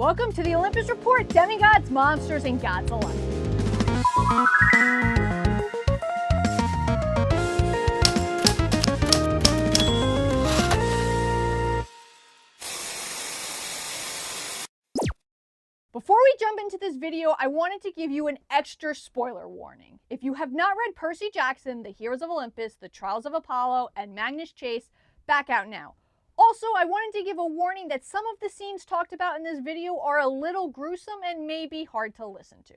Welcome to the Olympus Report, demigods, monsters, and gods alike. Before we jump into this video, I wanted to give you an extra spoiler warning. If you have not read Percy Jackson, The Heroes of Olympus, The Trials of Apollo, and Magnus Chase, back out now. Also, I wanted to give a warning that some of the scenes talked about in this video are a little gruesome and may be hard to listen to.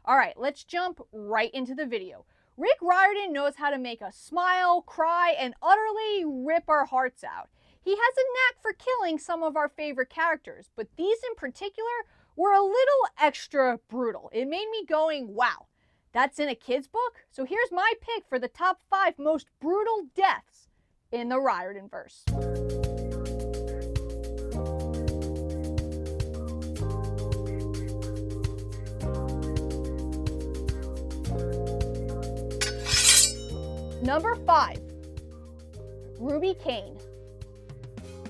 Alright, let's jump right into the video. RiordanVerse knows how to make us smile, cry, and utterly rip our hearts out. He has a knack for killing some of our favorite characters, but these in particular were a little extra brutal. It made me going, wow, that's in a kid's book? So here's my pick for the top 5 most brutal deaths in the RiordanVerse. Number 5, Ruby Kane.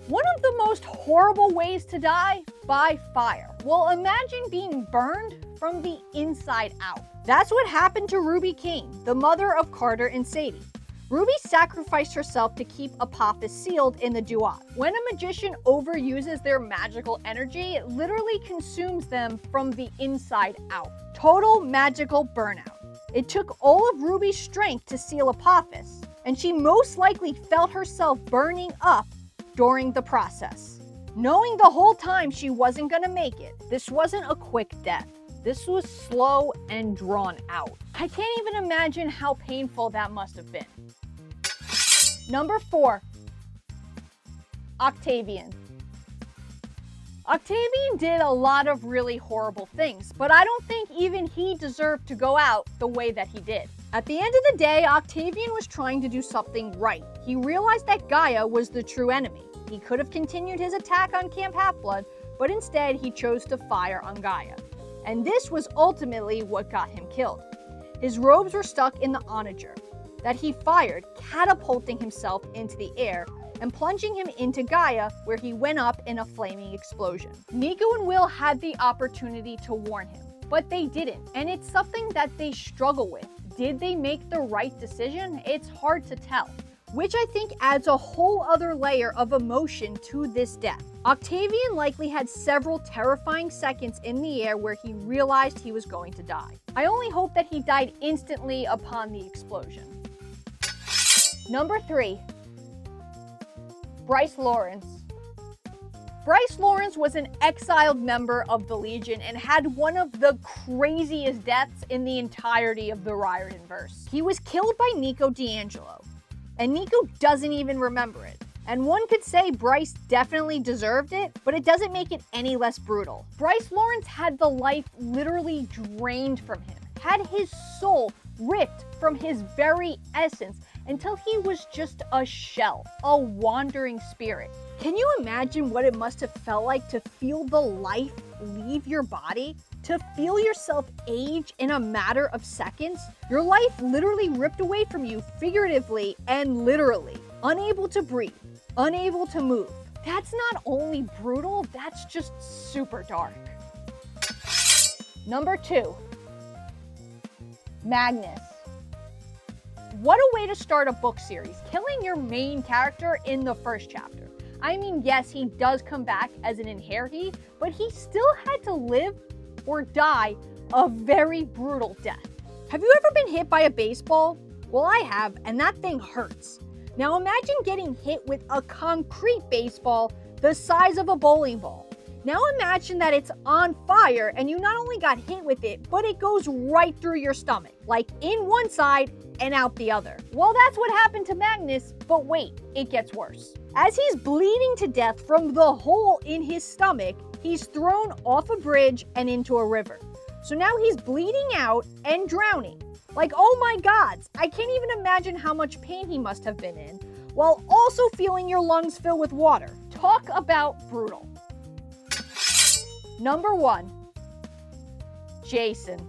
One of the most horrible ways to die? By fire. Well, imagine being burned from the inside out. That's what happened to Ruby Kane, the mother of Carter and Sadie. Ruby sacrificed herself to keep Apophis sealed in the Duat. When a magician overuses their magical energy, it literally consumes them from the inside out. Total magical burnout. It took all of Ruby's strength to seal Apophis, and she most likely felt herself burning up during the process. Knowing the whole time she wasn't gonna make it, this wasn't a quick death. This was slow and drawn out. I can't even imagine how painful that must have been. Number 4, Octaven. Octaven did a lot of really horrible things, but I don't think even he deserved to go out the way that he did. At the end of the day, Octaven was trying to do something right. He realized that Gaia was the true enemy. He could have continued his attack on Camp Half-Blood, but instead he chose to fire on Gaia. And this was ultimately what got him killed. His robes were stuck in the onager that he fired, catapulting himself into the air and plunging him into Gaia, where he went up in a flaming explosion. Nico and Will had the opportunity to warn him, but they didn't, and it's something that they struggle with. Did they make the right decision? It's hard to tell, which I think adds a whole other layer of emotion to this death. Octaven likely had several terrifying seconds in the air where he realized he was going to die. I only hope that he died instantly upon the explosion. Number 3, Bryce Lawrence. Bryce Lawrence was an exiled member of the Legion and had one of the craziest deaths in the entirety of the RiordanVerse. He was killed by Nico D'Angelo, and Nico doesn't even remember it. And one could say Bryce definitely deserved it, but it doesn't make it any less brutal. Bryce Lawrence had the life literally drained from him, had his soul ripped from his very essence, until he was just a shell, a wandering spirit. Can you imagine what it must have felt like to feel the life leave your body? To feel yourself age in a matter of seconds? Your life literally ripped away from you, figuratively and literally. Unable to breathe, unable to move. That's not only brutal, that's just super dark. Number 2, Magnus. What a way to start a book series, killing your main character in the first chapter. I mean, yes, he does come back as an inheritee, but he still had to live or die a very brutal death. Have you ever been hit by a baseball? Well, I have, and that thing hurts. Now imagine getting hit with a concrete baseball the size of a bowling ball. Now imagine that it's on fire and you not only got hit with it, but it goes right through your stomach, like in one side and out the other. Well, that's what happened to Magnus, but wait, it gets worse. As he's bleeding to death from the hole in his stomach, he's thrown off a bridge and into a river. So now he's bleeding out and drowning. Like, oh my gods, I can't even imagine how much pain he must have been in, while also feeling your lungs fill with water. Talk about brutal. Number 1, Jason.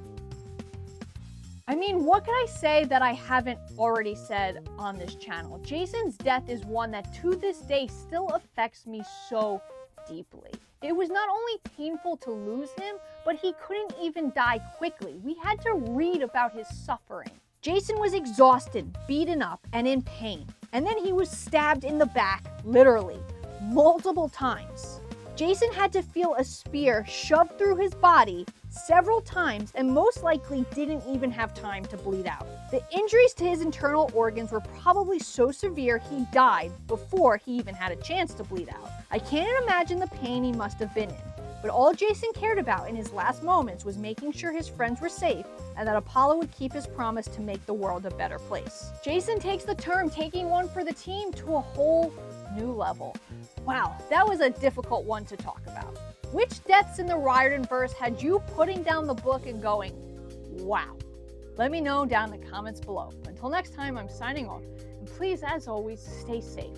I mean, what can I say that I haven't already said on this channel? Jason's death is one that to this day still affects me so deeply. It was not only painful to lose him, but he couldn't even die quickly. We had to read about his suffering. Jason was exhausted, beaten up, and in pain. And then he was stabbed in the back, literally, multiple times. Jason had to feel a spear shoved through his body several times and most likely didn't even have time to bleed out. The injuries to his internal organs were probably so severe he died before he even had a chance to bleed out. I can't imagine the pain he must have been in. But all Jason cared about in his last moments was making sure his friends were safe and that Apollo would keep his promise to make the world a better place. Jason takes the term taking one for the team to a whole new level. Wow, that was a difficult one to talk about. Which deaths in the RIordanVerse had you putting down the book and going, wow? Let me know down in the comments below. Until next time, I'm signing off. And please, as always, stay safe.